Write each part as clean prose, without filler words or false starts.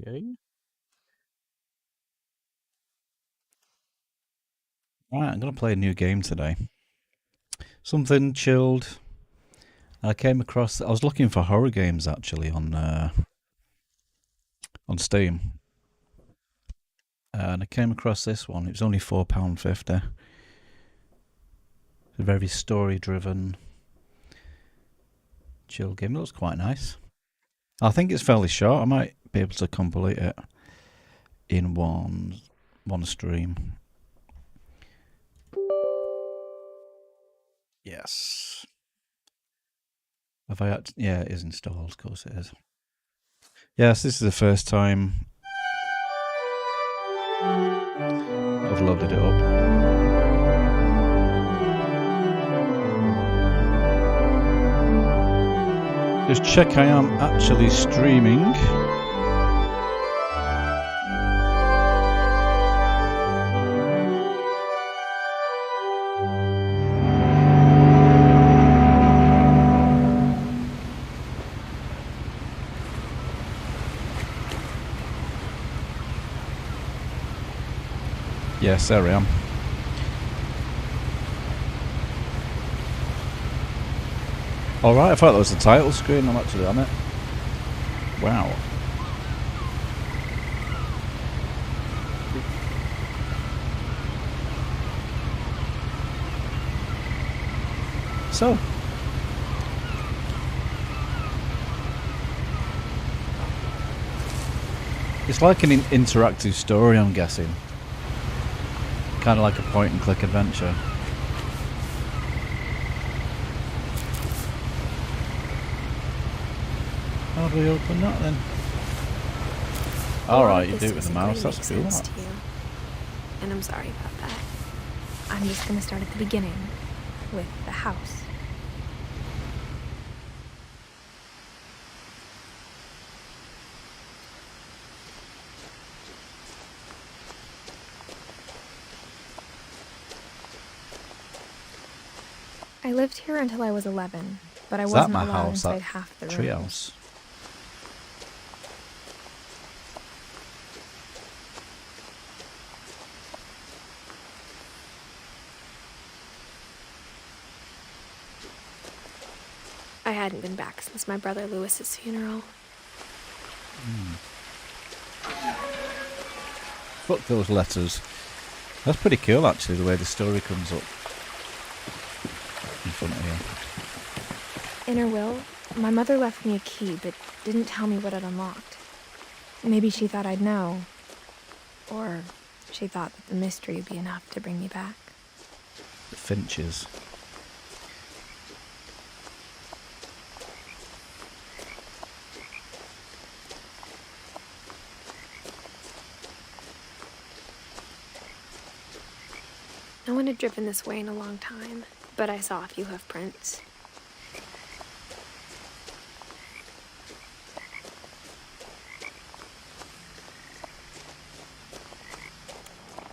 Okay. Right, I'm going to play a new game today. Something chilled. I came across. I was looking for horror games actually on Steam, and I came across this one. It was only £4.50. It's a very story-driven, chill game. It looks quite nice. I think it's fairly short. I might be able to complete it in one stream. Yes. Have I? Yeah, it is installed. Of course, it is. Yes, this is the first time I've loaded it up. Just check I am actually streaming. Yes, there I am. Alright, I thought that was the title screen. I'm actually on it. Wow. So. It's like an interactive story, I'm guessing. Kind of like a point and click adventure. How do we open that then? Alright, you do it with the mouse, that's cool. And I'm sorry about that. I'm just gonna start at the beginning with the house. I lived here until I was 11, but I wasn't allowed inside half the rooms. Treehouse. I hadn't been back since my brother Lewis's funeral. Fuck those letters. That's pretty cool actually, the way the story comes up in front of you. In her will, my mother left me a key but didn't tell me what it unlocked. Maybe she thought I'd know. Or she thought that the mystery would be enough to bring me back. The Finches. No one had driven this way in a long time, but I saw a few hoof prints.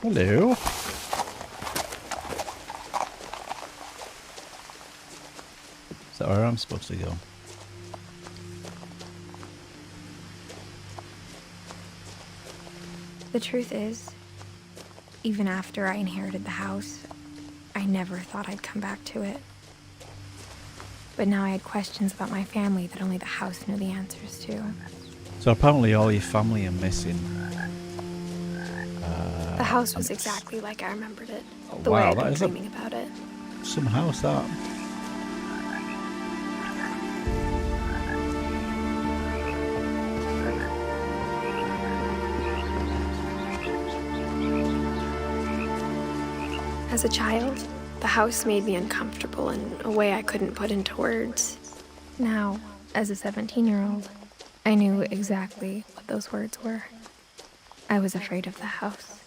Hello. Is that where I'm supposed to go? The truth is, even after I inherited the house, I never thought I'd come back to it. But now I had questions about my family that only the house knew the answers to. So apparently all your family are missing. The house was exactly like I remembered it. Oh, the way I'd been dreaming about it. Some house that. As a child, the house made me uncomfortable in a way I couldn't put into words. Now, as a 17-year-old, I knew exactly what those words were. I was afraid of the house.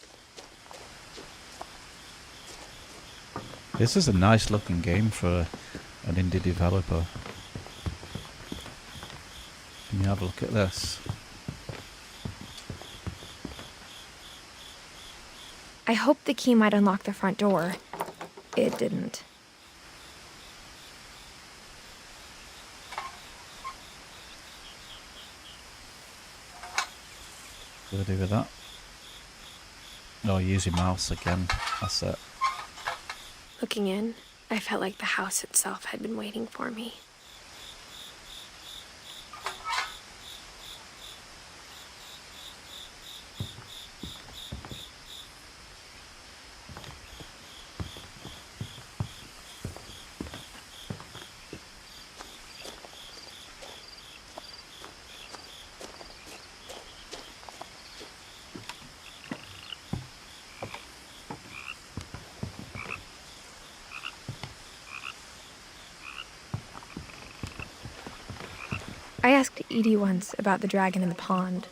This is a nice looking game for an indie developer. Can you have a look at this? I hoped the key might unlock the front door. It didn't. What do I do with that? Oh, use your mouse again. That's it. Looking in, I felt like the house itself had been waiting for me. I asked Edie once about the dragon in the pond.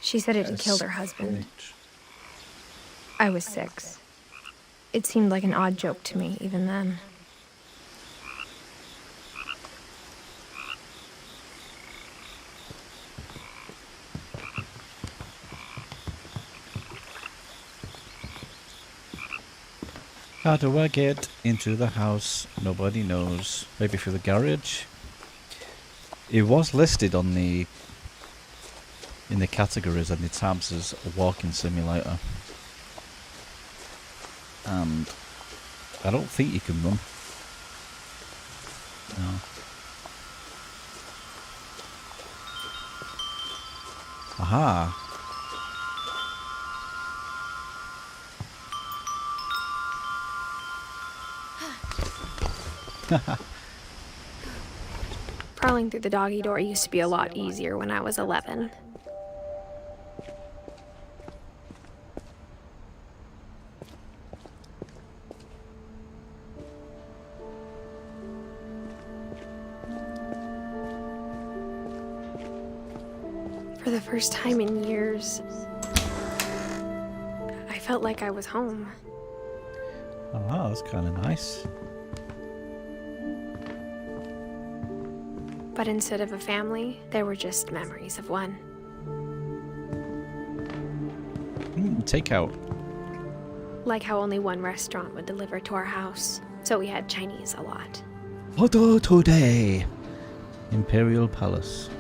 She said it had killed her husband. I was 6. It seemed like an odd joke to me even then. How do I get into the house? Nobody knows. Maybe through the garage? It was listed on in the categories and the tabs as a walking simulator. And I don't think you can run. No. Aha! Crawling through the doggy door used to be a lot easier when I was 11. For the first time in years, I felt like I was home. Oh, wow, that's kind of nice. But instead of a family, there were just memories of one. Takeout. Like how only one restaurant would deliver to our house, so we had Chinese a lot. Order today! Imperial Palace.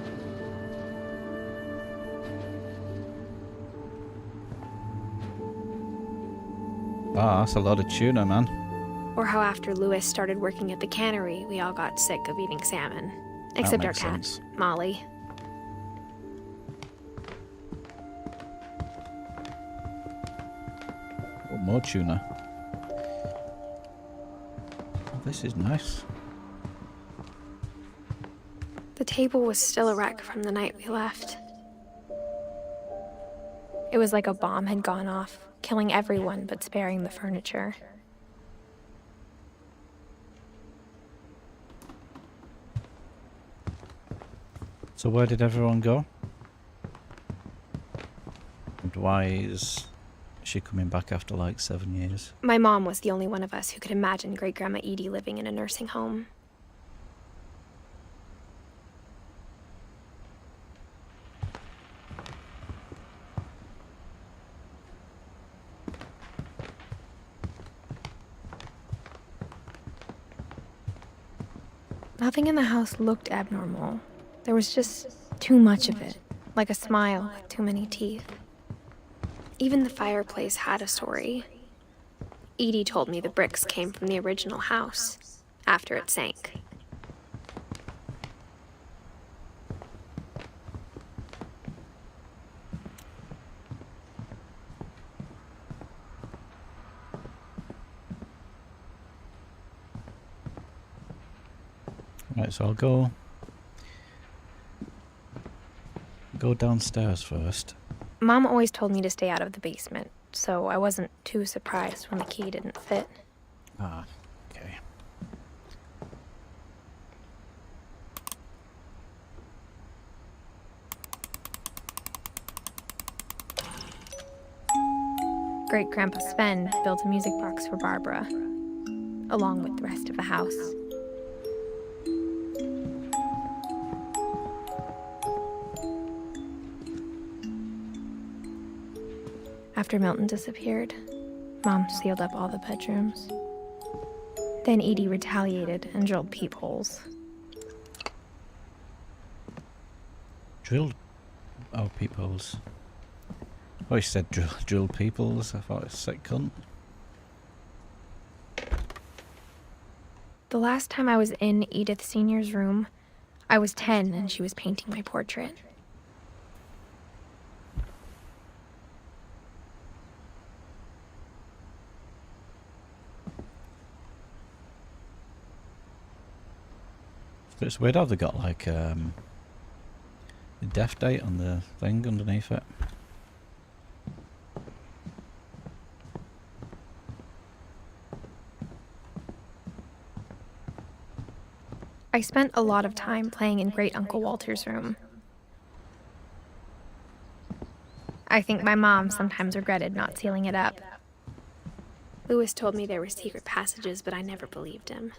Ah, that's a lot of tuna, man. Or how after Lewis started working at the cannery, we all got sick of eating salmon. Except our cat, sense. Molly. Oh, more tuna. Oh, this is nice. The table was still a wreck from the night we left. It was like a bomb had gone off, killing everyone but sparing the furniture. So where did everyone go? And why is she coming back after like 7 years? My mom was the only one of us who could imagine Great-Grandma Edie living in a nursing home. Nothing in the house looked abnormal. There was just too much of it, like a smile with too many teeth. Even the fireplace had a story. Edie told me the bricks came from the original house, after it sank. Right, so I'll go downstairs first. Mom always told me to stay out of the basement, so I wasn't too surprised when the key didn't fit. Ah, okay. Great-Grandpa Sven built a music box for Barbara, along with the rest of the house. After Milton disappeared, Mom sealed up all the bedrooms. Then Edie retaliated and drilled peepholes. Drilled? Oh, peepholes. Oh, he said drill peoples. I thought it was sick cunt. The last time I was in Edith Sr.'s room, I was 10 and she was painting my portrait. But it's weird how they got like the death date on the thing underneath it. I spent a lot of time playing in Great Uncle Walter's room. I think my mom sometimes regretted not sealing it up. Louis told me there were secret passages, but I never believed him.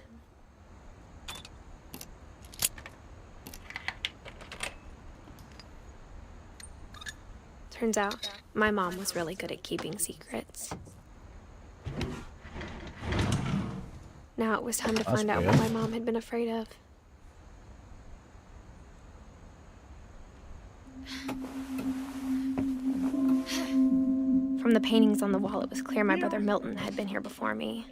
Turns out, my mom was really good at keeping secrets. Now it was time to find out what my mom had been afraid of. From the paintings on the wall, it was clear my brother Milton had been here before me.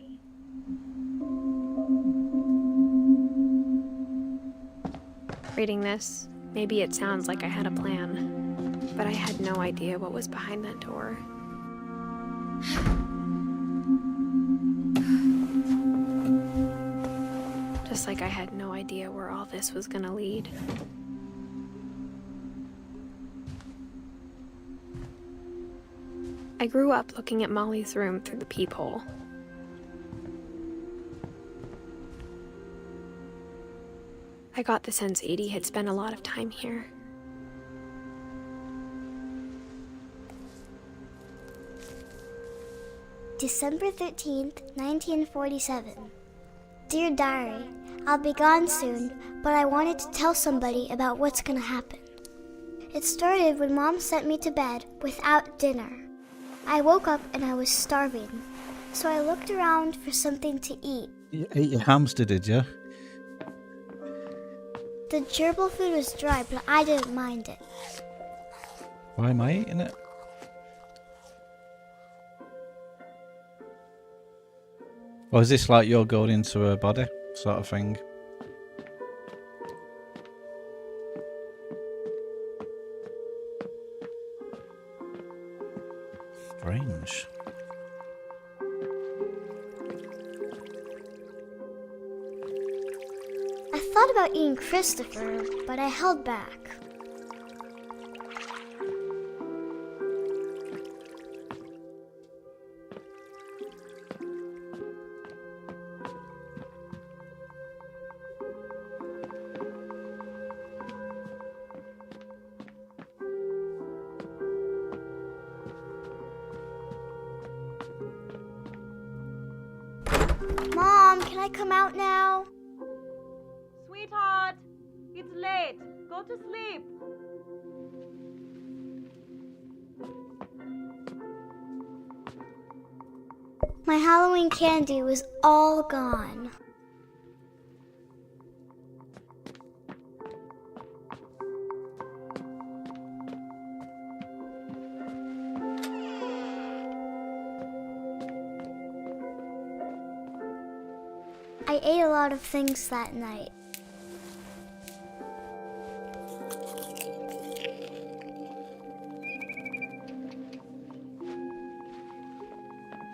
Reading this, maybe it sounds like I had a plan, but I had no idea what was behind that door. Just like I had no idea where all this was gonna lead. I grew up looking at Molly's room through the peephole. I got the sense Edie had spent a lot of time here. December 13th, 1947. Dear Diary, I'll be gone soon, but I wanted to tell somebody about what's gonna happen. It started when Mom sent me to bed without dinner. I woke up and I was starving, so I looked around for something to eat. You ate your hamster, did you? The gerbil food was dry, but I didn't mind it. Why am I eating it? Or is this like you're going into her body, sort of thing? Strange. I thought about eating Christopher, but I held back. Mom, can I come out now? Sweetheart, it's late. Go to sleep. My Halloween candy was all gone. I ate a lot of things that night.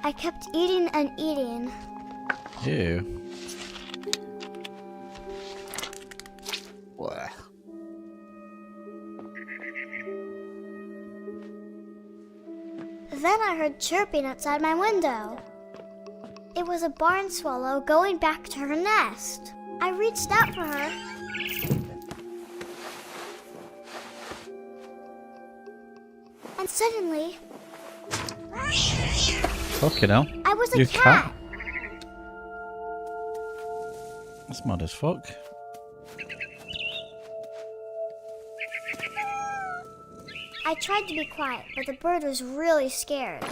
I kept eating and eating. Ew. Blah. Then I heard chirping outside my window. It was a barn swallow going back to her nest. I reached out for her. And suddenly, Fucking hell. I was a You cat. That's mad as fuck. I tried to be quiet, but the bird was really scared.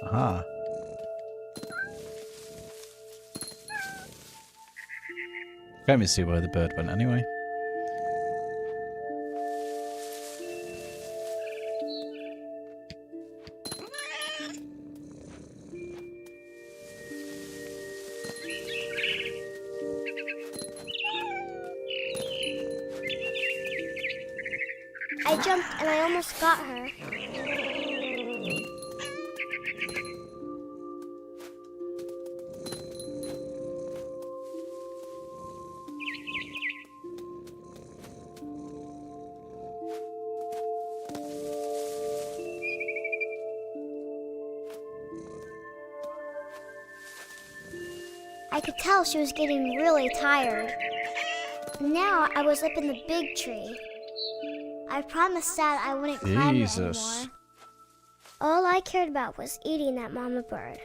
Aha. Can't even see where the bird went anyway. I jumped and I almost got her. I could tell she was getting really tired. Now I was up in the big tree. I promised Dad I wouldn't climb it anymore. All I cared about was eating that mama bird.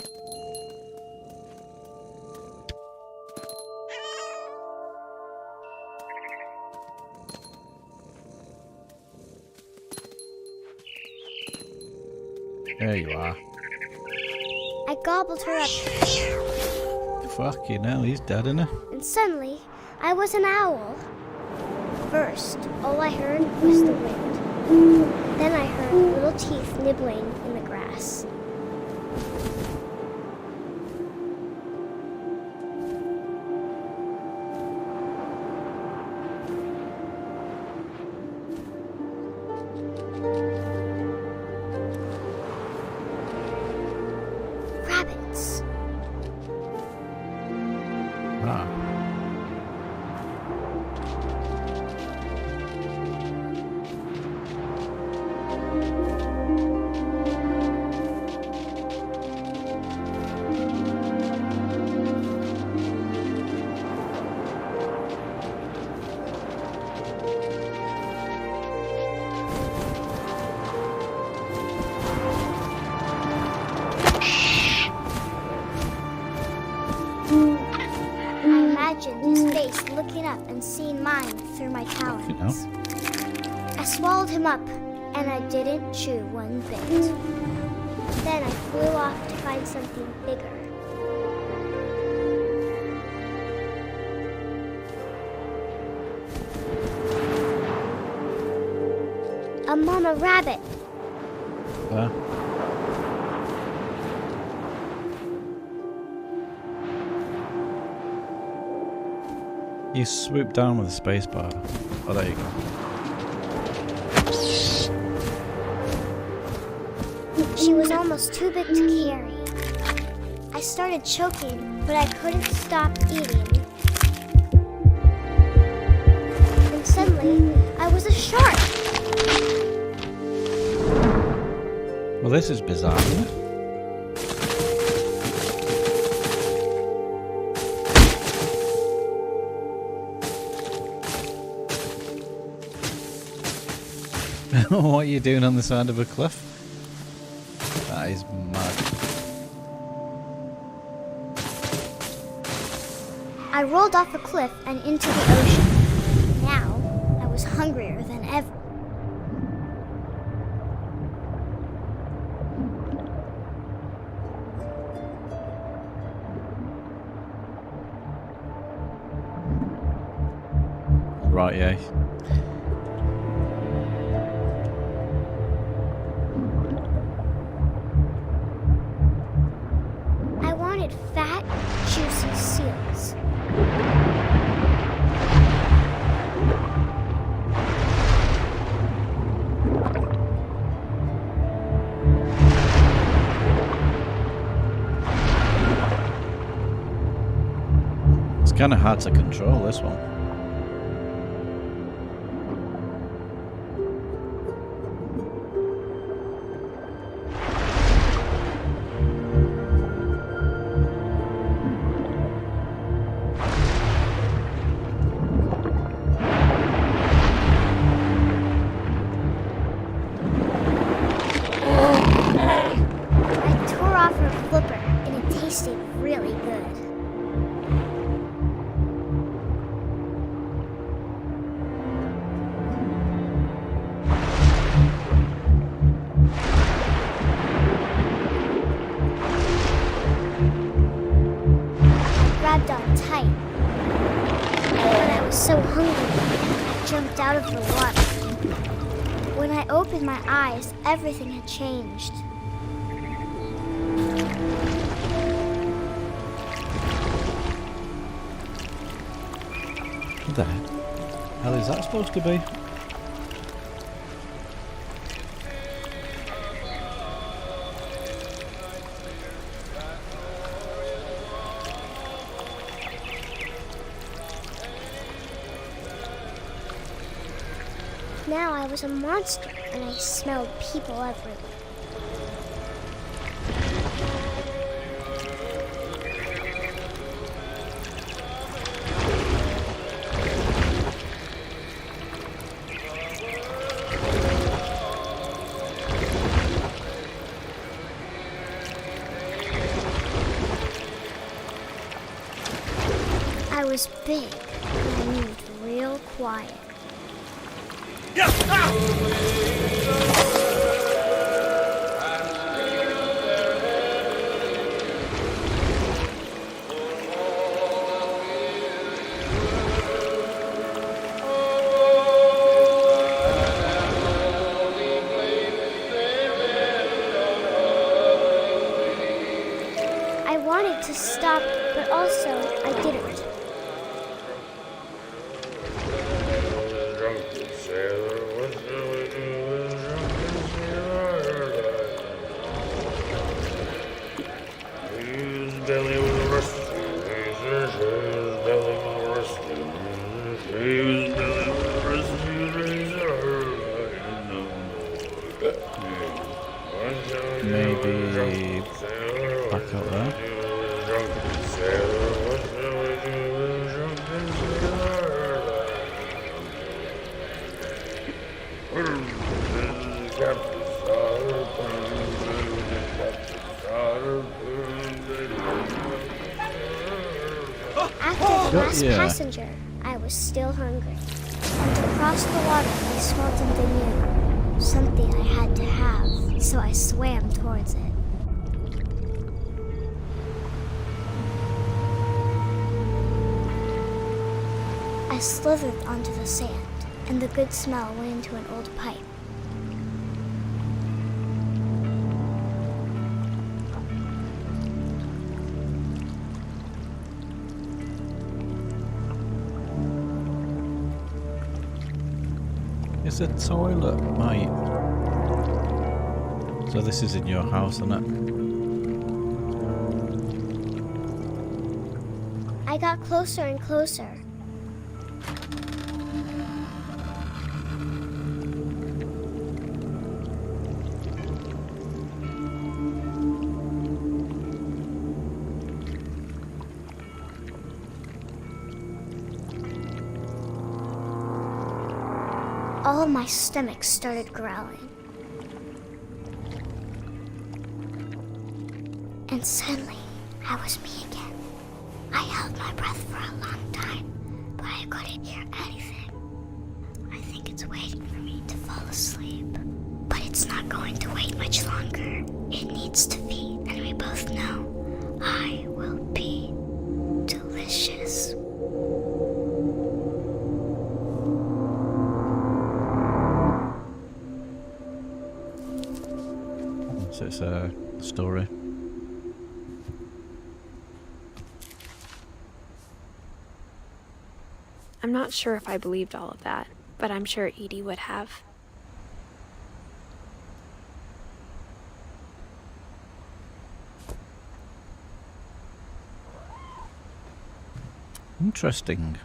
There you are. I gobbled her up. Fucking hell, he's dead, isn't he? And suddenly, I was an owl. First, all I heard was the wind. Then I heard little teeth nibbling in the grass. Rabbits. Ah. His face looking up and seeing mine through my talons. I swallowed him up, and I didn't chew one bit. Then I flew off to find something bigger. A mama rabbit. You swoop down with a space bar. Oh, there you go. She was almost too big to carry. I started choking, but I couldn't stop eating. And suddenly, I was a shark. Well, this is bizarre, isn't it? What are you doing on the side of a cliff? That is mad. I rolled off a cliff and into the ocean. Now, I was hungrier than ever. Right, yeah. Fat, juicy seals. It's kind of hard to control this one. opened my eyes, everything had changed. What the hell is that supposed to be? Now I was a monster, and I smelled people everywhere. I was big, and I moved real quiet. I wanted to stop, but also I didn't. Maybe back up there. After the last passenger, I was still hungry. And across the water, I smelled something new. Something I had to have, so I swam towards it. I slithered onto the sand, and the good smell went into an old pipe. It's a toilet, mate. So this is in your house, isn't it? I got closer and closer. All my stomach started growling. And suddenly, I was me again. I held my breath for a long time, but I couldn't hear anything. I think it's waiting for me to fall asleep. But it's not going to wait much longer. It needs to feed, and we both know I will be delicious. So it's a story. I'm not sure if I believed all of that, but I'm sure Edie would have. Interesting.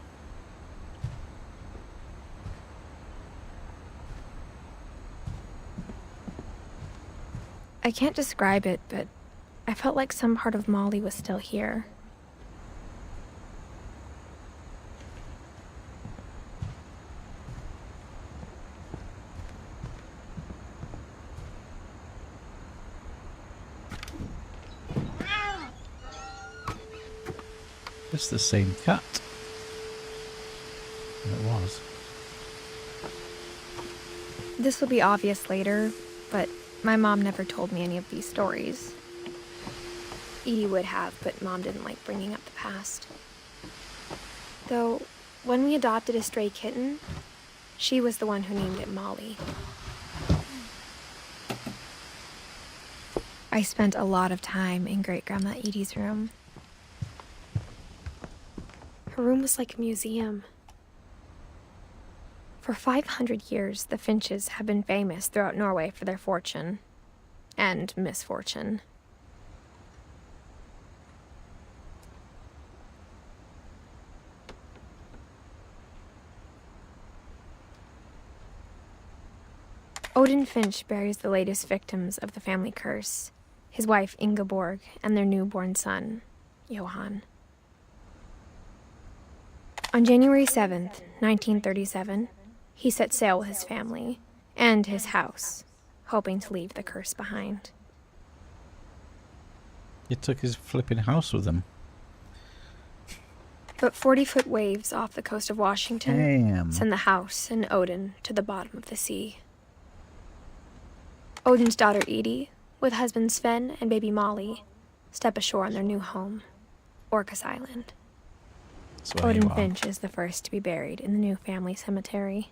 I can't describe it, but I felt like some part of Molly was still here. It's the same cat. It was. This will be obvious later, but my mom never told me any of these stories. Edie would have, but Mom didn't like bringing up the past. Though, when we adopted a stray kitten, she was the one who named it Molly. I spent a lot of time in Great-Grandma Edie's room. Her room was like a museum. For 500 years, the Finches have been famous throughout Norway for their fortune and misfortune. Odin Finch buries the latest victims of the family curse, his wife Ingeborg and their newborn son, Johan. On January 7th, 1937, he set sail with his family and his house, hoping to leave the curse behind. He took his flipping house with him. But 40-foot waves off the coast of Washington Damn. send the house and Odin to the bottom of the sea. Odin's daughter Edie, with husband Sven and baby Molly, step ashore on their new home, Orcas Island. That's where you Odin are. Finch is the first to be buried in the new family cemetery.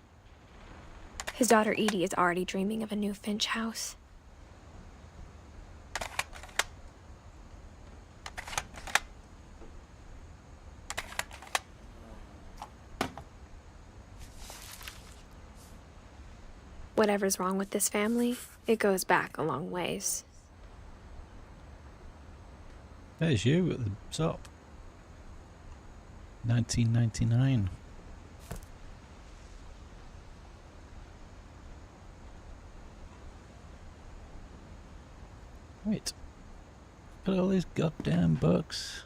His daughter Edie is already dreaming of a new Finch house. Whatever's wrong with this family, it goes back a long ways. There's you at the top. 1999. Wait. Put all these goddamn books.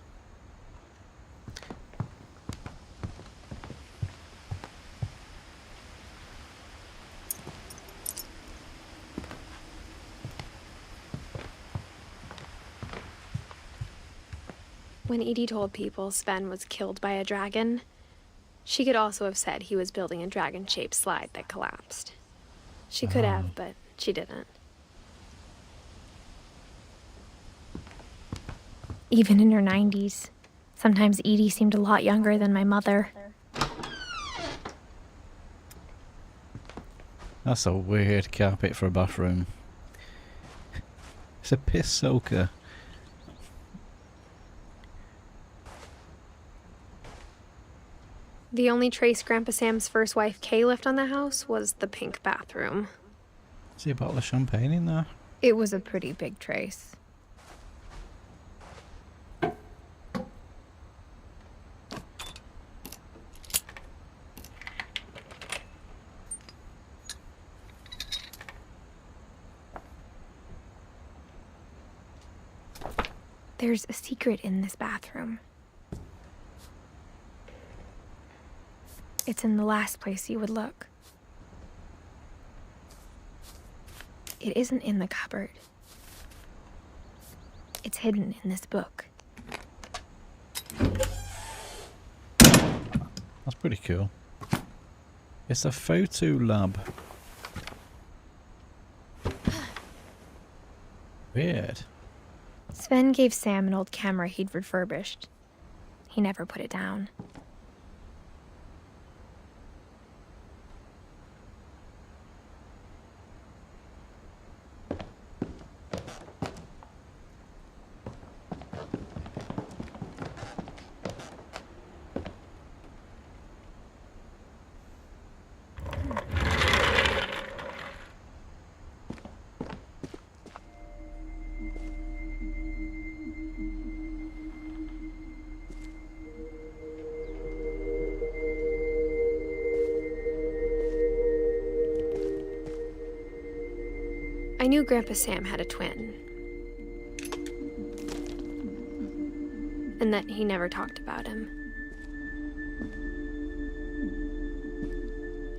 When Edie told people Sven was killed by a dragon, she could also have said he was building a dragon-shaped slide that collapsed. She could have, but she didn't. Even in her 90s, sometimes Edie seemed a lot younger than my mother. That's a weird carpet for a bathroom. It's a piss soaker. The only trace Grandpa Sam's first wife Kay left on the house was the pink bathroom. See a bottle of champagne in there? It was a pretty big trace. There's a secret in this bathroom. It's in the last place you would look. It isn't in the cupboard. It's hidden in this book. That's pretty cool. It's a photo lab. Weird. Sven gave Sam an old camera he'd refurbished. He never put it down. I knew Grandpa Sam had a twin, and that he never talked about him.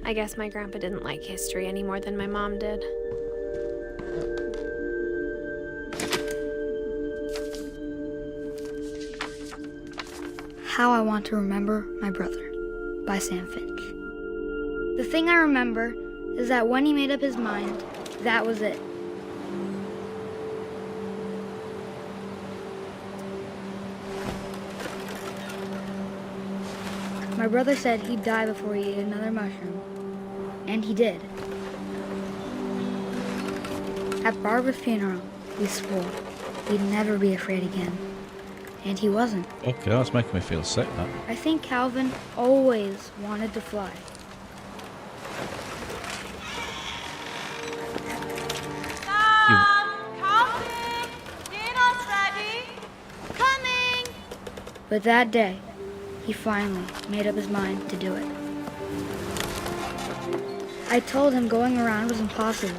I guess my grandpa didn't like history any more than my mom did. How I Want to Remember My Brother by Sam Finch. The thing I remember is that when he made up his mind, that was it. My brother said he'd die before he ate another mushroom. And he did. At Barbara's funeral, We swore we'd never be afraid again. And he wasn't. Okay, that's making me feel sick, that. I think Calvin always wanted to fly. Calvin! Dinner's ready! Coming! But that day, he finally made up his mind to do it. I told him going around was impossible.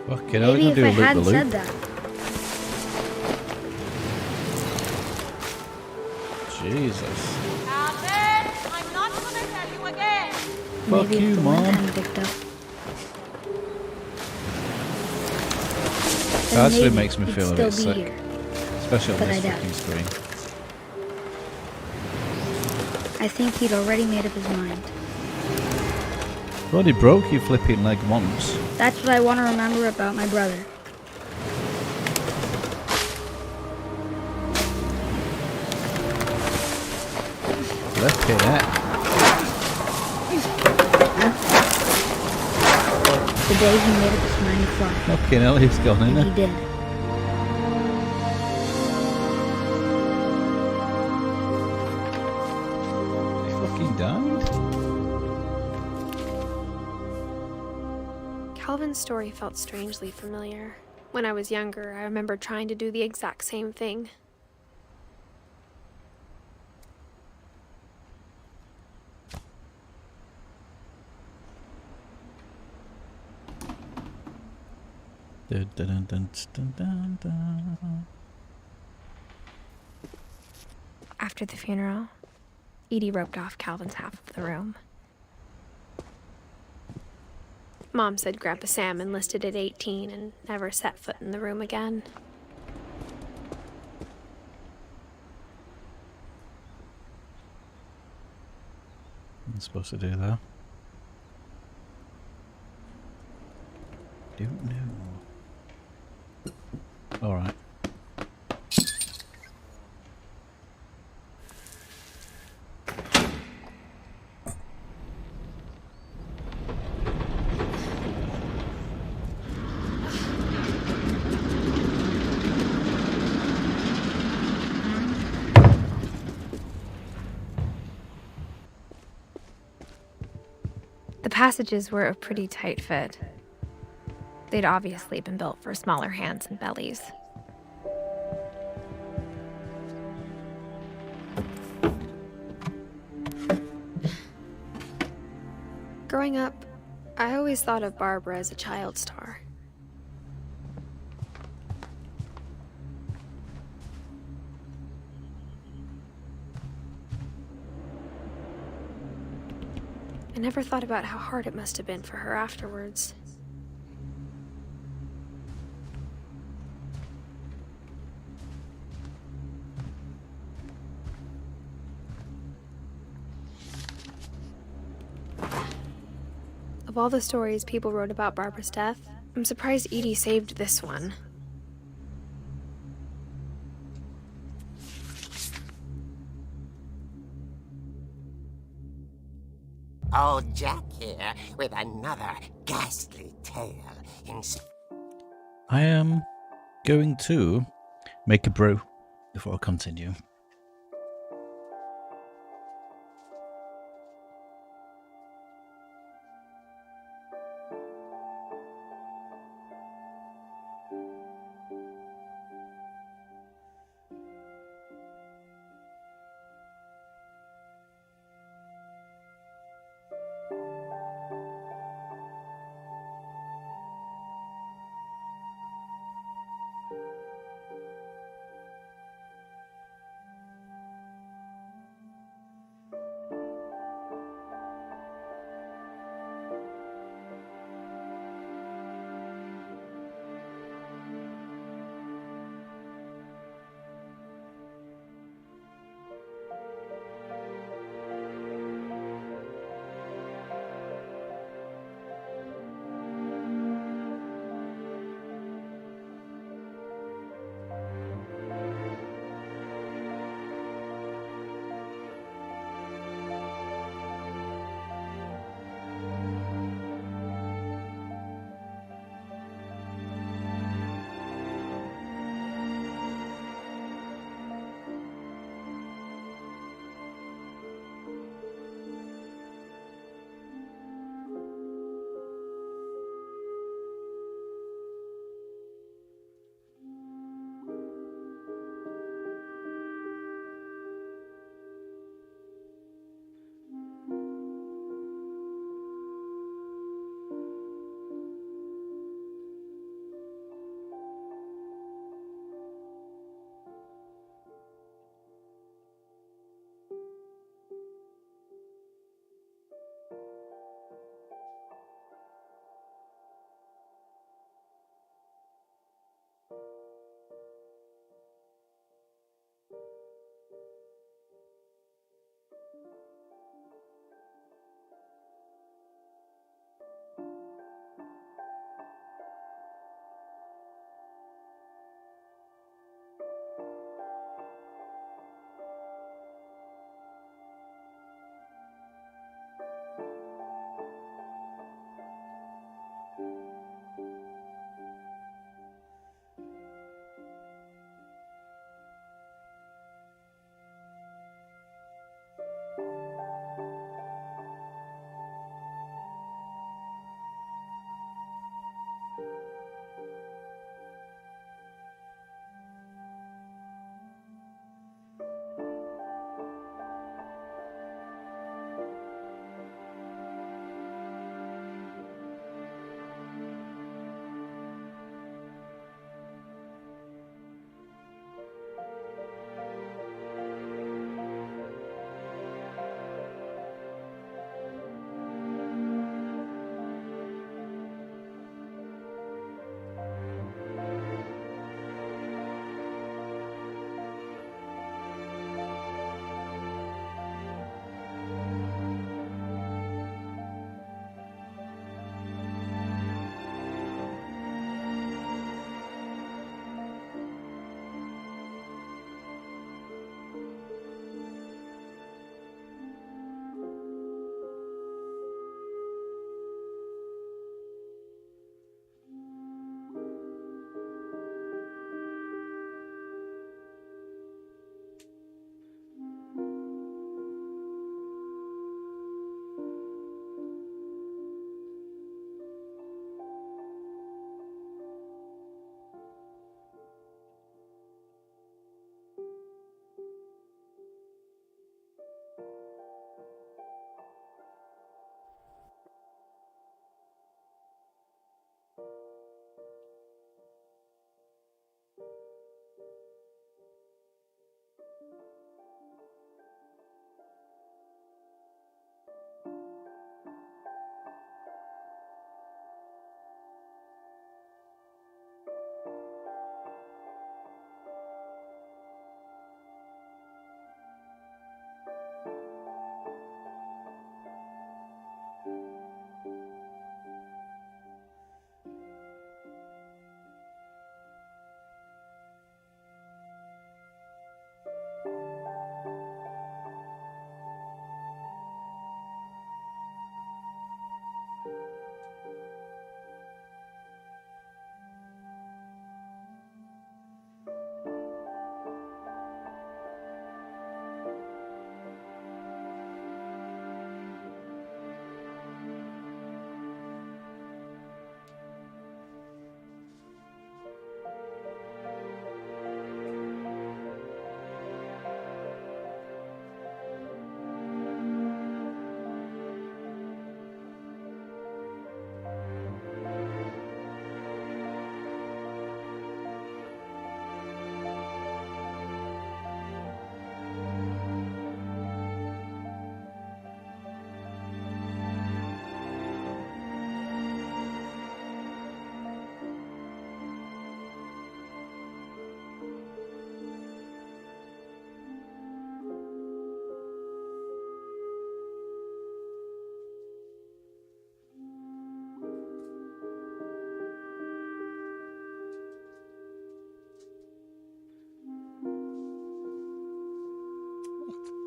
Fucking hell, Maybe we're if gonna I do a hadn't loop-the-loop. said that. Jesus. Calvin, I'm not gonna tell you again. Fuck Maybe you, if the wind Mom. hadn't picked up. That then actually maybe makes me he'd feel a still bit be sick. here. Especially on But this I doubt fucking it. screen. I think he'd already made up his mind. You already broke your flipping leg once. That's what I want to remember about my brother. Look at that. The day he made up his mind to fly. Fucking hell, he's gone in And he there. did. He fucking died. Calvin's story felt strangely familiar. When I was younger, I remember trying to do the exact same thing. Dun, dun, dun, dun, dun, dun. After the funeral, Edie roped off Calvin's half of the room. Mom said Grandpa Sam enlisted at 18 and never set foot in the room again. I'm supposed to do that. Don't know. Alright. The passages were a pretty tight fit. They'd obviously been built for smaller hands and bellies. Growing up, I always thought of Barbara as a child star. I never thought about how hard it must have been for her afterwards. Of all the stories people wrote about Barbara's death, I'm surprised Edie saved this one. Old Jack here with another ghastly tale in... I am going to make a brew before I continue.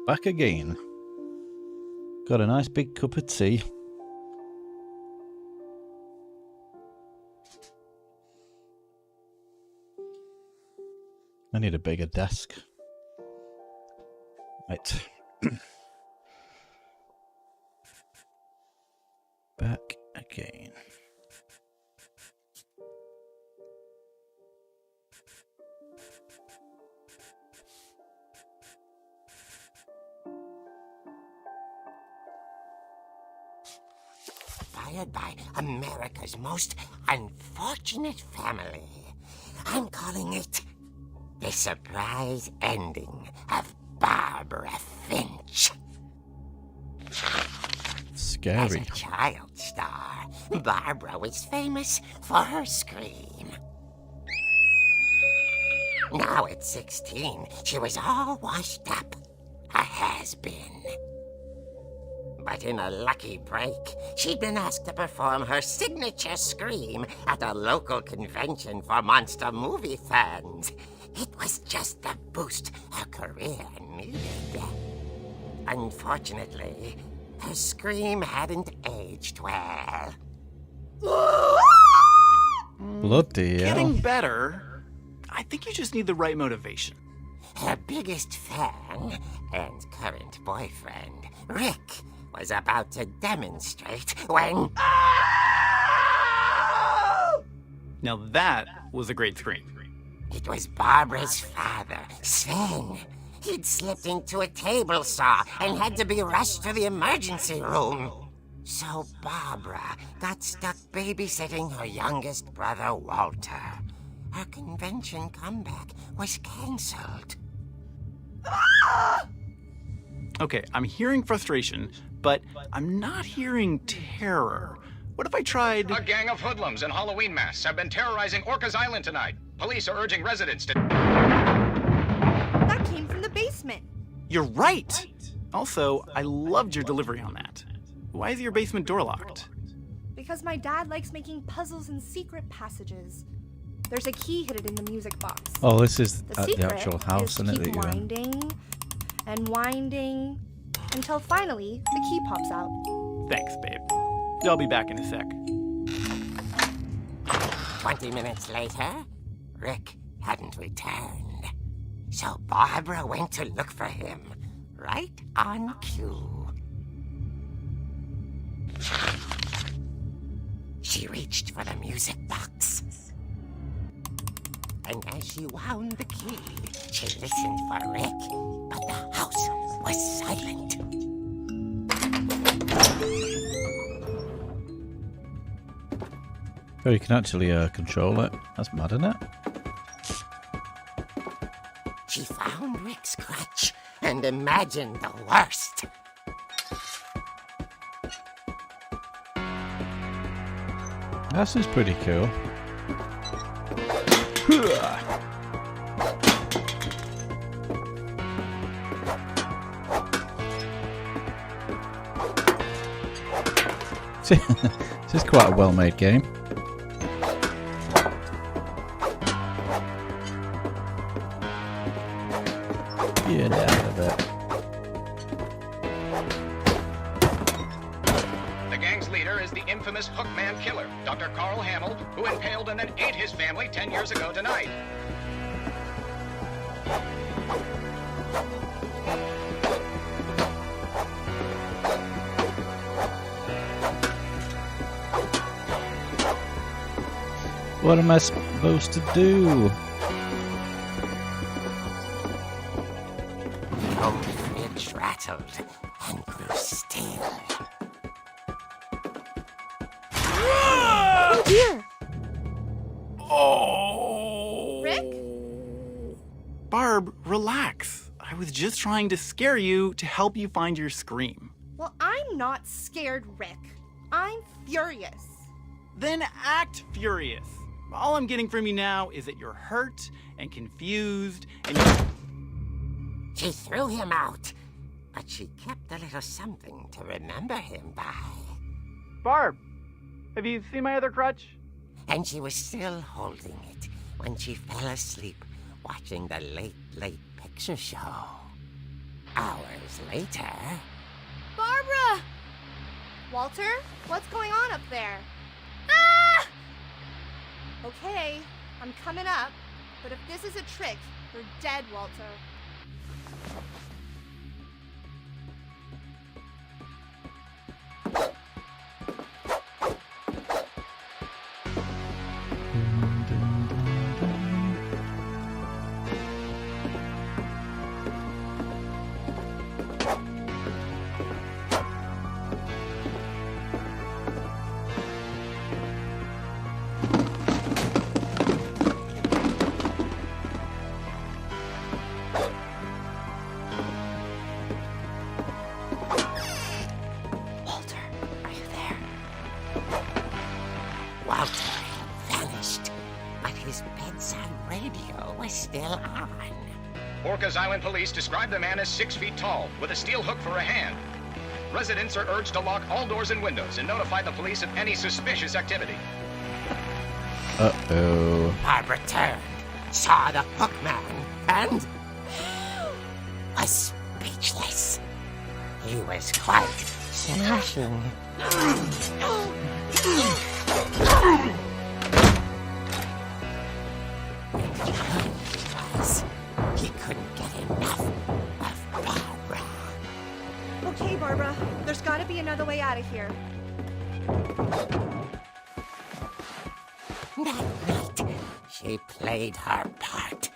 back again. Got a nice big cup of tea. I need a bigger desk. Right. Back again. Inspired by America's most unfortunate family. I'm calling it The Surprise Ending of Barbara Finch. As Scary. a child star, Barbara was famous for her scream. Now at 16, she was all washed up, a has-been. But in a lucky break, she'd been asked to perform her signature scream at a local convention for monster movie fans. It was just the boost her career needed. Unfortunately, her scream hadn't aged well. Bloody hell. Getting better. I think you just need the right motivation. Her biggest fan and current boyfriend, Rick, was about to demonstrate when... Now that was a great scream. It was Barbara's father, Sven. He'd slipped into a table saw and had to be rushed to the emergency room. So Barbara got stuck babysitting her youngest brother, Walter. Her convention comeback was cancelled. Okay, I'm hearing frustration, but I'm not hearing terror. What if I tried... A gang of hoodlums in Halloween masks have been terrorizing Orcas Island tonight. Police are urging residents to... That came from the basement. You're right! Also, I loved your delivery on that. Why is your basement door locked? Because my dad likes making puzzles and secret passages. There's a key hidden in the music box. Oh, this is The at the secret actual house, is to isn't it? keep That you're in? winding and winding until finally the key pops out. Thanks, babe. I'll be back in a sec. 20 minutes later, Rick hadn't returned. So Barbara went to look for him, right on cue. She reached for the music box. And as she wound the key, she listened for Rick, but the house was silent. Oh, you can actually control it. That's mad, isn't it? She found Rick's crutch and imagined the worst. This is pretty cool. This is quite a well-made game. Get out of it. The gang's leader is the infamous Hookman killer, Dr. Carl Hamill, who impaled and then ate his family 10 years ago tonight. What am I supposed to do? Old fridge rattled and grew still. Oh dear! Oh! Rick? Barb, relax. I was just trying to scare you to help you find your scream. Well, I'm not scared, Rick. I'm furious. Then act furious. All I'm getting from you now is that you're hurt and confused and She threw him out, but she kept a little something to remember him by. Barb, have you seen my other crutch? And she was still holding it when she fell asleep watching the Late Late Picture Show. Hours later... Barbara! Walter, what's going on up there? Ah! Okay, I'm coming up, but if this is a trick, you're dead, Walter. Orcas Island police describe the man as 6 feet tall, with a steel hook for a hand. Residents are urged to lock all doors and windows and notify the police of any suspicious activity. Uh-oh. Barbara turned, saw the hook man, and... was speechless. He was quite smashing. He couldn't get enough of Barbara. Okay, Barbara, there's gotta be another way out of here. That night, she played her part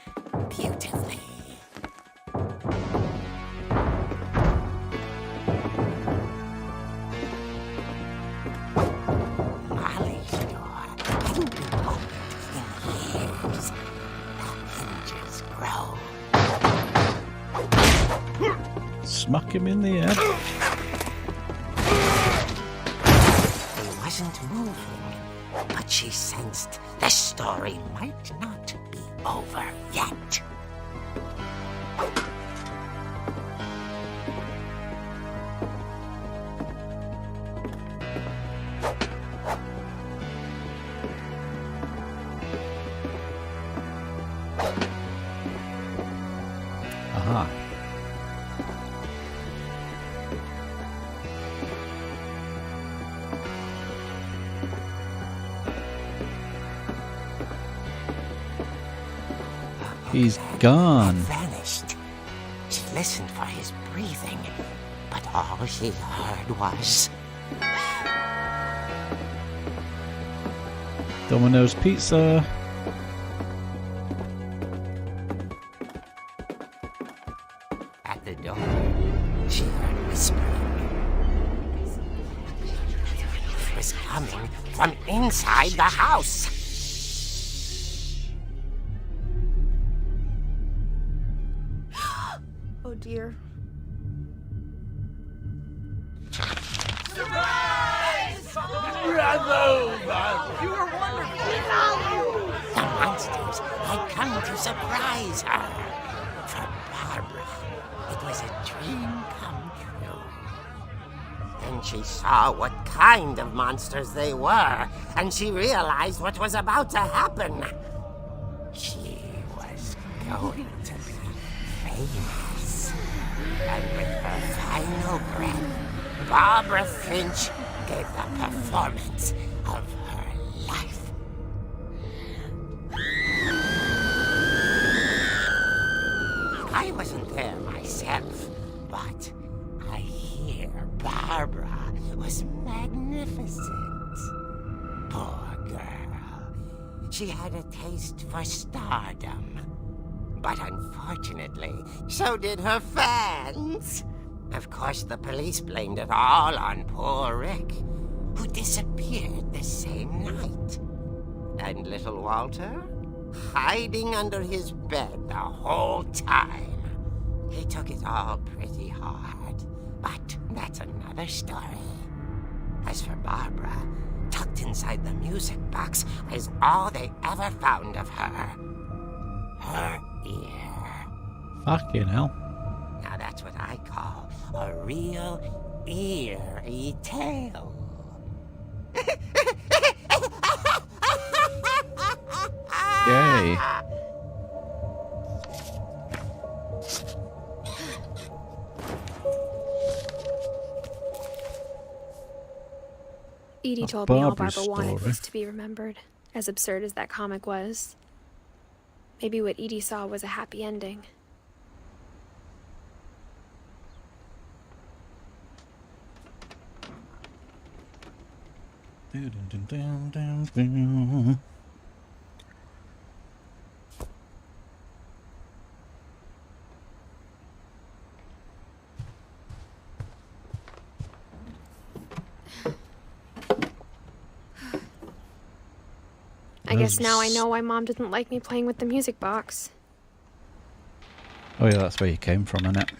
beautifully. Molly's door hadn't been opened in years. Smack him in the head. He wasn't moving, but she sensed the story might not be over yet. Aha. He's gone. Vanished. She listened for his breathing, but all she heard was... Domino's Pizza. At the door, she heard whispering. It was coming from inside the house. Oh dear. The monsters had come to surprise her. For Barbara, it was a dream come true. Then she saw what kind of monsters they were, and she realized what was about to happen. She was going to be famous. And with her final breath, Barbara Finch gave the performance of her life. I wasn't there myself, but I hear Barbara was magnificent. Poor girl. She had a taste for stardom. But unfortunately, so did her fans. Of course, the police blamed it all on poor Rick, who disappeared the same night. And little Walter? Hiding under his bed the whole time. He took it all pretty hard, but that's another story. As for Barbara, tucked inside the music box was all they ever found of her. Her ear. Fucking hell. Now that's what I call a real eerie tale. Yay. Edie A told me all Barbara Barbara wanted story. was to be remembered, as absurd as that comic was. Maybe what Edie saw was a happy ending. I guess now I know why Mom didn't like me playing with the music box. Oh yeah, that's where you came from, innit?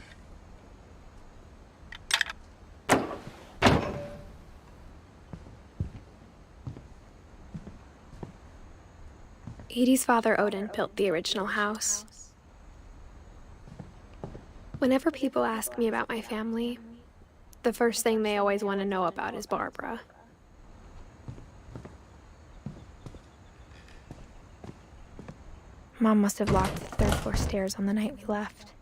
Edie's father, Odin, built the original house. Whenever people ask me about my family, the first thing they always want to know about is Barbara. Mom must have locked the third floor stairs on the night we left.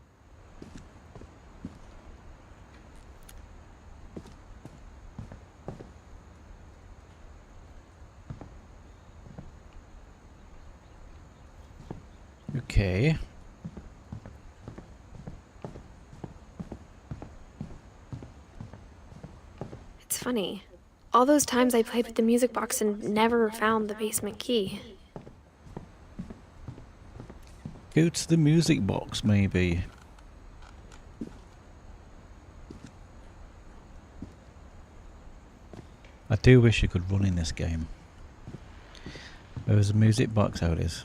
Okay. It's funny. All those times I played with the music box and never found the basement key. Go to the music box, maybe. I do wish you could run in this game. Where's the music box? How it is.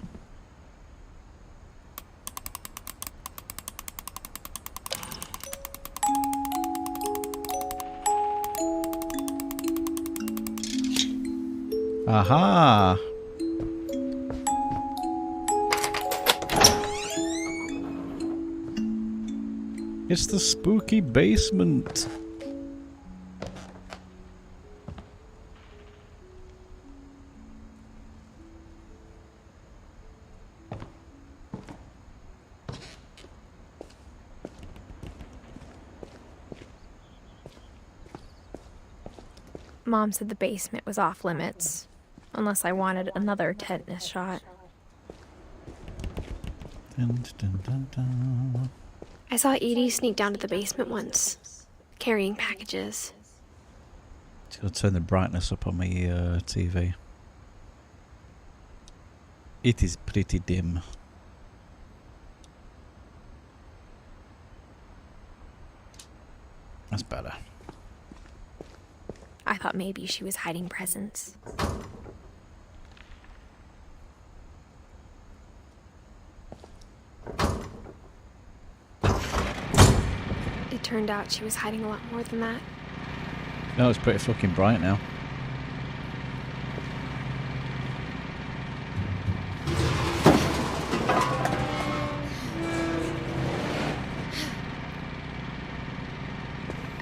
Aha! It's the spooky basement. Mom said the basement was off limits, unless I wanted another tetanus shot. Dun, dun, dun, dun. I saw Edie sneak down to the basement once, carrying packages. Just gotta turn the brightness up on my TV. It is pretty dim. That's better. I thought maybe she was hiding presents. It turned out she was hiding a lot more than that. No, it's pretty fucking bright now.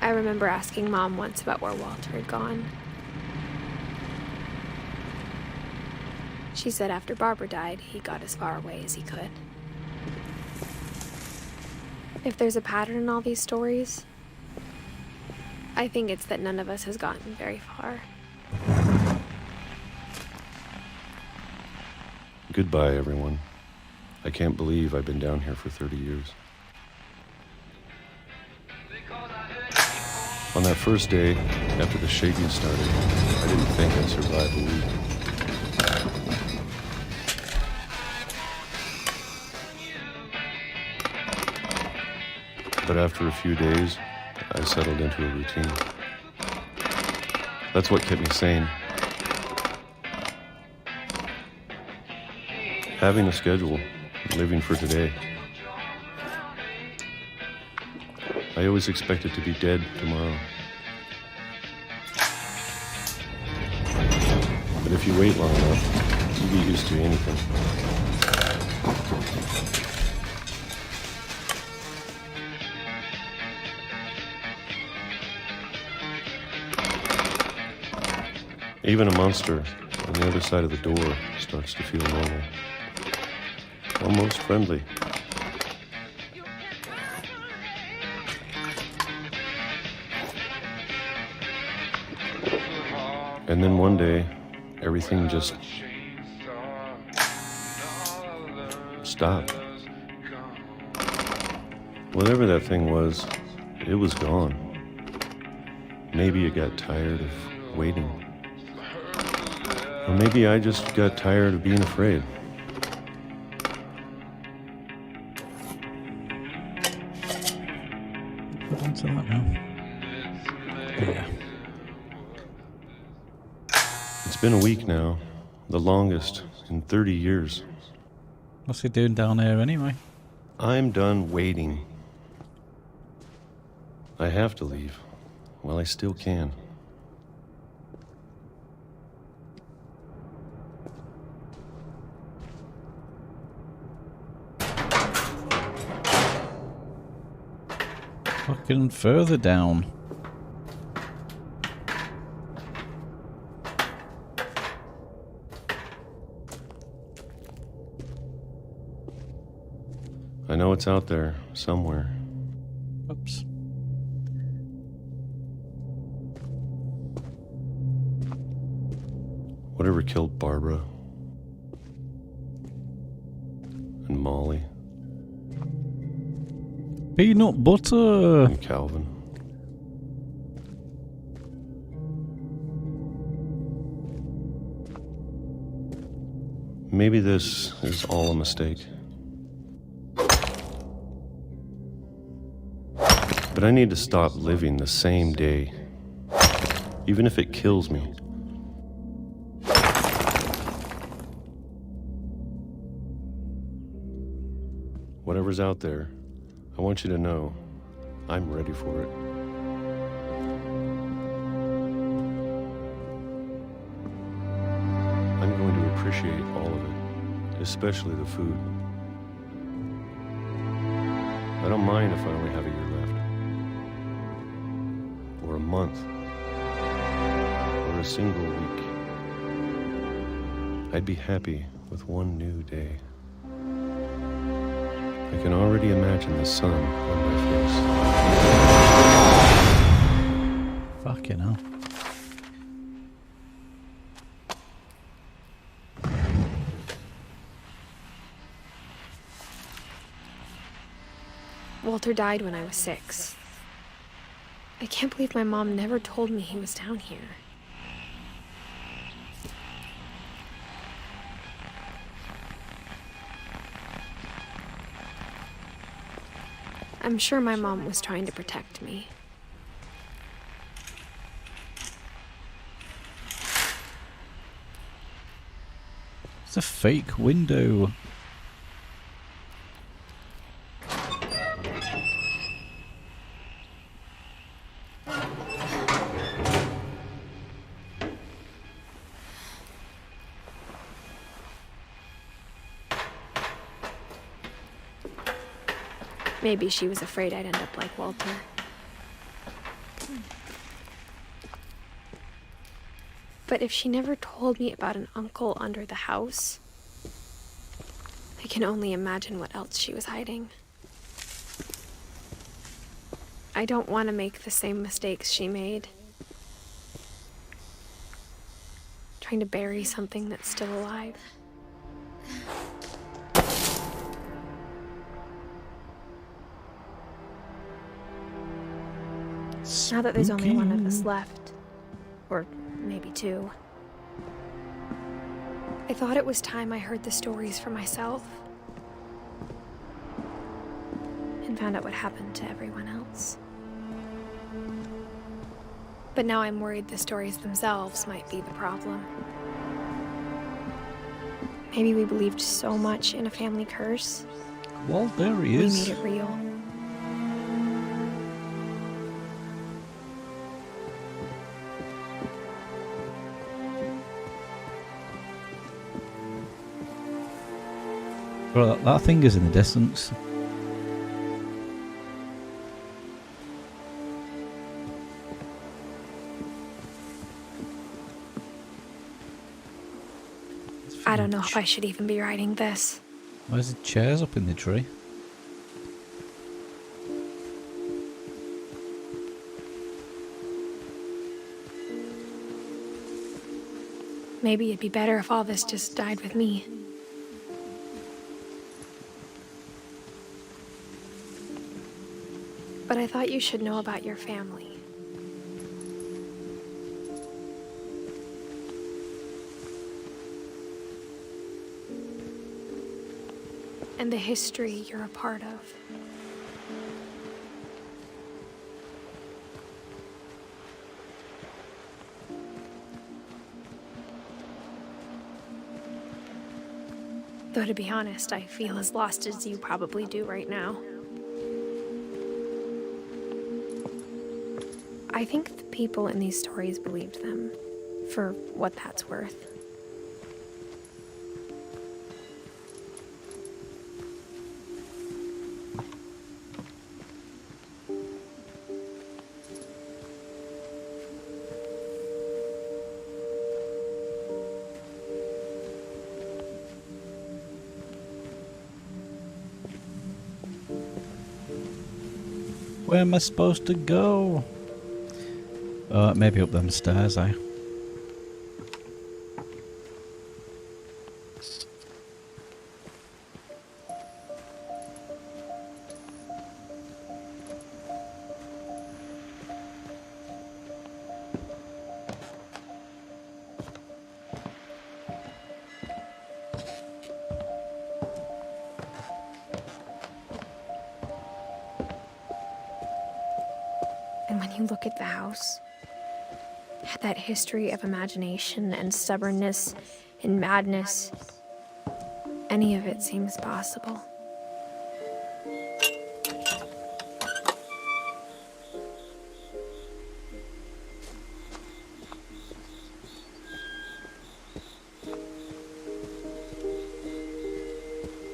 I remember asking Mom once about where Walter had gone. She said after Barbara died, he got as far away as he could. If there's a pattern in all these stories, I think it's that none of us has gotten very far. Goodbye, everyone. I can't believe I've been down here for 30 years. On that first day, after the shaking started, I didn't think I'd survive a week. But after a few days, I settled into a routine. That's what kept me sane. Having a schedule, living for today. I always expected to be dead tomorrow. But if you wait long enough, you get used to anything. Even a monster on the other side of the door starts to feel normal. Almost friendly. And And then one day, everything just stopped. Whatever that thing was, it was gone. Maybe it got tired of waiting. Or maybe I just got tired of being afraid. Hold on to that now. Yeah. It's been a week now, the longest in 30 years. What's he doing down here anyway? I'm done waiting. I have to leave while I still can. Fucking further down. I know it's out there somewhere. Oops. Whatever killed Barbara and Molly Peanut butter. and Calvin. Maybe this is all a mistake. But I need to stop living the same day, even if it kills me. Whatever's out there, I want you to know I'm ready for it. I'm going to appreciate all of it, especially the food. I don't mind if I only have a year left, or a month, or a single week. I'd be happy with one new day. I can already imagine the sun on my face. Fucking hell. Walter died when I was 6. I can't believe my mom never told me he was down here. I'm sure my mom was trying to protect me. It's a fake window. Maybe she was afraid I'd end up like Walter. But if she never told me about an uncle under the house, I can only imagine what else she was hiding. I don't want to make the same mistakes she made. Trying to bury something that's still alive. Now that there's only one of us left, or maybe 2, I thought it was time I heard the stories for myself and found out what happened to everyone else. But now I'm worried the stories themselves might be the problem. Maybe we believed so much in a family curse, Well, there he we is. made it real. Well, that thing is in the distance. I don't know if I should even be writing this. Where's the chairs up in the tree? maybe it'd be better if all this just died with me. But I thought you should know about your family. And the history you're a part of. Though to be honest, I feel as lost as you probably do right now. I think the people in these stories believed them, for what that's worth. Where am I supposed to go? Maybe up them stairs, eh? And when you look at the house, that history of imagination and stubbornness and madness, any of it seems possible.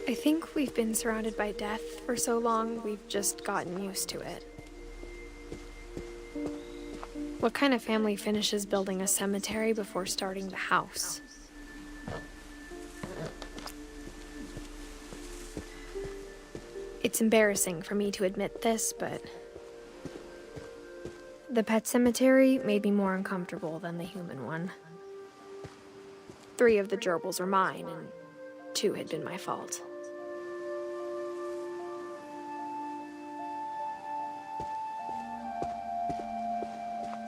I think we've been surrounded by death for so long, we've just gotten used to it. What kind of family finishes building a cemetery before starting the house? It's embarrassing for me to admit this, but the pet cemetery made me more uncomfortable than the human one. 3 of the gerbils were mine, and 2 had been my fault.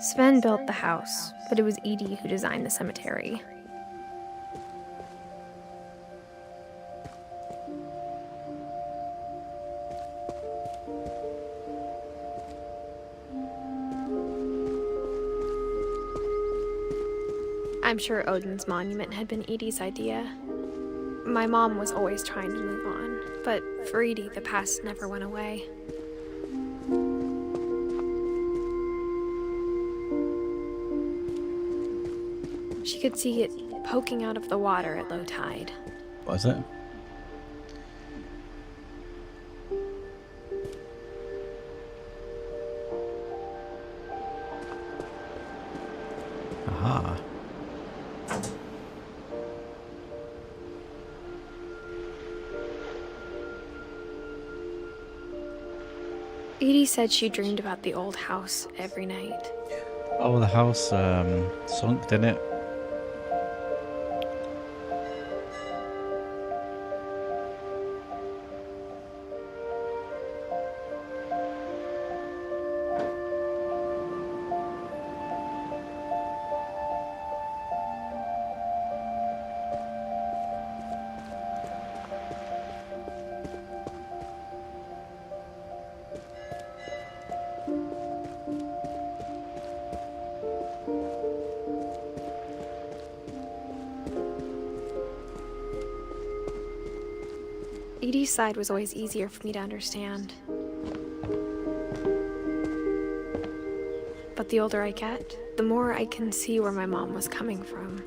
Sven built the house, but it was Edie who designed the cemetery. I'm sure Odin's monument had been Edie's idea. My mom was always trying to move on, but for Edie, the past never went away. She could see it poking out of the water at low tide. Was it? Aha. Edie said she dreamed about the old house every night. Oh, the house sunk, didn't it? Edie's side was always easier for me to understand. But the older I get, the more I can see where my mom was coming from.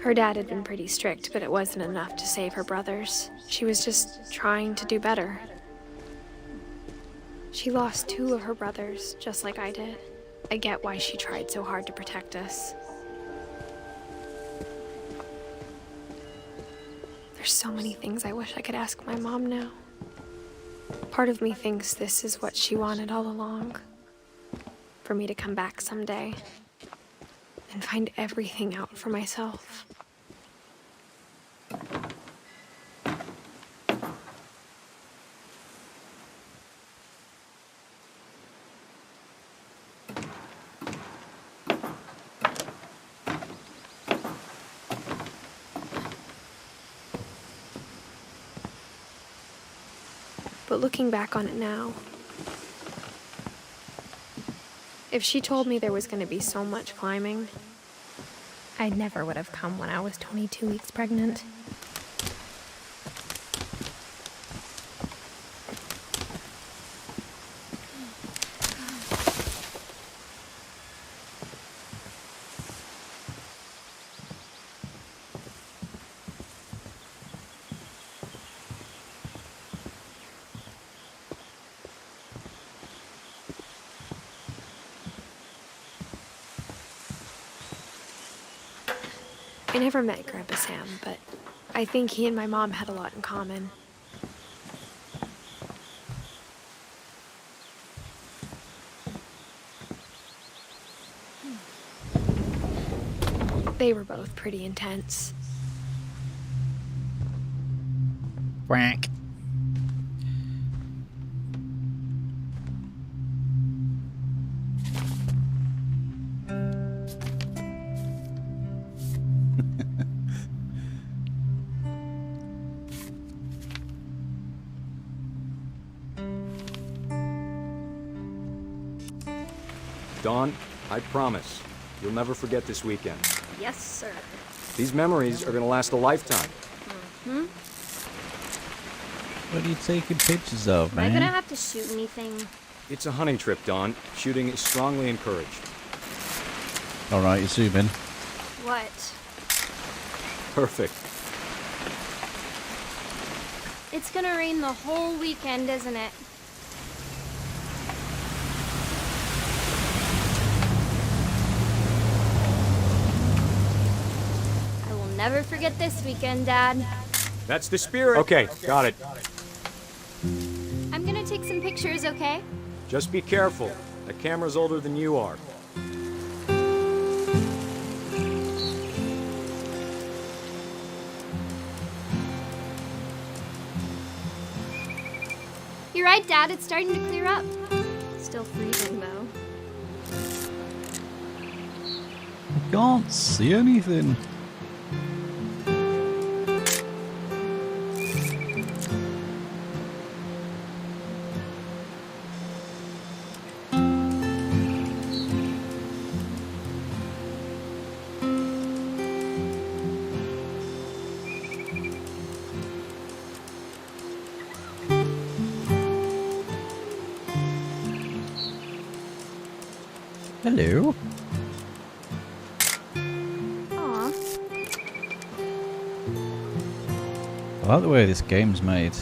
Her dad had been pretty strict, but it wasn't enough to save her brothers. She was just trying to do better. She lost 2 of her brothers, just like I did. I get why she tried so hard to protect us. There's so many things I wish I could ask my mom now. Part of me thinks this is what she wanted all along. For me to come back someday. and find everything out for myself. But looking back on it now, if she told me there was going to be so much climbing, I never would have come when I was 22 weeks pregnant. I never met Grandpa Sam, but I think he and my mom had a lot in common. They were both pretty intense. Quack. Dawn, I promise, you'll never forget this weekend. Yes, sir. These memories are gonna last a lifetime. What are you taking pictures of, Am I man? gonna have to shoot anything? It's a hunting trip, Dawn. Shooting is strongly encouraged. Alright, you zoom in. What? Perfect. It's gonna rain the whole weekend, isn't it? I will never forget this weekend, Dad. That's the spirit. Okay, got it. I'm gonna take some pictures, okay? Just be careful. That camera's older than you are. You're right, Dad. It's starting to clear up. Still freezing, though. I can't see anything. Hello. Aw. I like the way this game's made.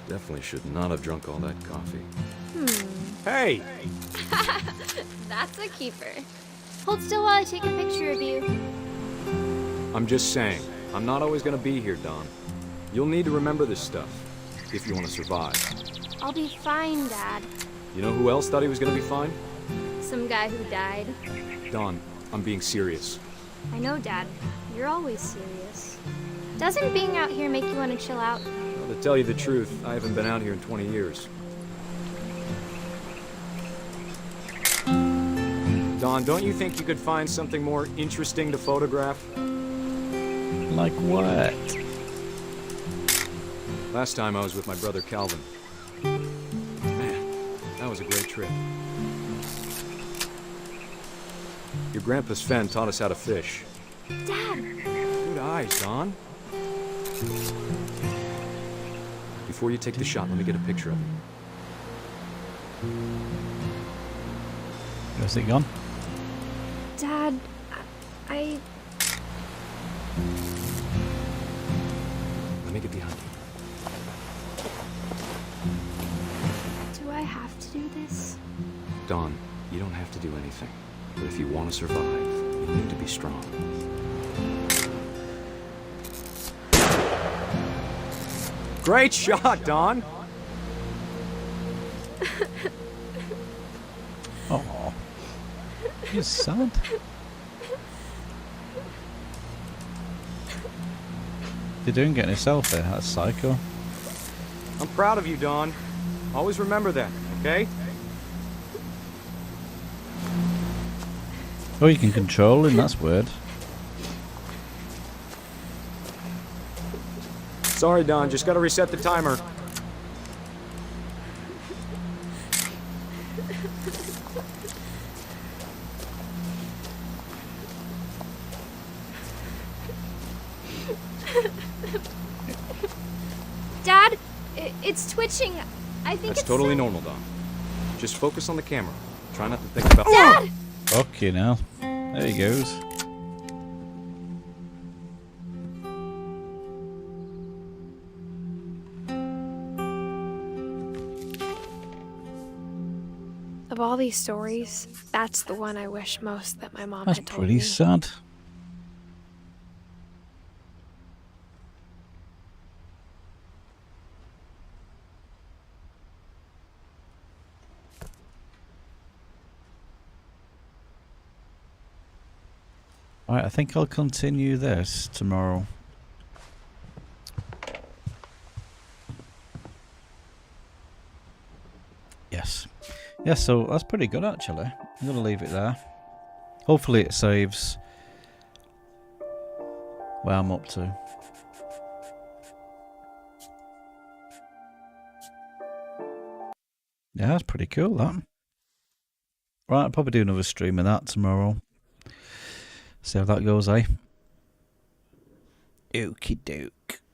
Definitely should not have drunk all that coffee. Hey! That's a keeper. Hold still while I take a picture of you. I'm just saying, I'm not always gonna be here, Dawn. You'll need to remember this stuff, if you want to survive. I'll be fine, Dad. You know who else thought he was gonna be fine? Some guy who died. Dawn, I'm being serious. I know, Dad. You're always serious. Doesn't being out here make you want to chill out? Well, to tell you the truth, I haven't been out here in 20 years. Dawn, don't you think you could find something more interesting to photograph? Like what? Last time I was with my brother Calvin. Man, that was a great trip. Your grandpa's Fen taught us how to fish. Dad! Good eyes, Dawn. Before you take the shot, let me get a picture of you. Where's it gone? Dad, I... Let me get behind you. Do I have to do this? Dawn, you don't have to do anything. But if you want to survive, you need to be strong. Great shot, Don. Oh, he's sad. You're doing getting a selfie. That's psycho. I'm proud of you, Don. Always remember that, okay? Oh, you can control him. That's weird. Sorry, Don. Just gotta reset the timer. Dad, it's twitching. I think That's it's totally normal, Don. Just focus on the camera. Try not to think about. Dad! Okay, now. There he goes. Of all these stories, that's the one I wish most that my mom That's had told pretty me. sad. Alright, I think I'll continue this tomorrow. Yes. Yeah, so that's pretty good actually. I'm going to leave it there. Hopefully it saves where I'm up to. Yeah, that's pretty cool, that. Right, I'll probably do another stream of that tomorrow. See how that goes, eh? Okie doke.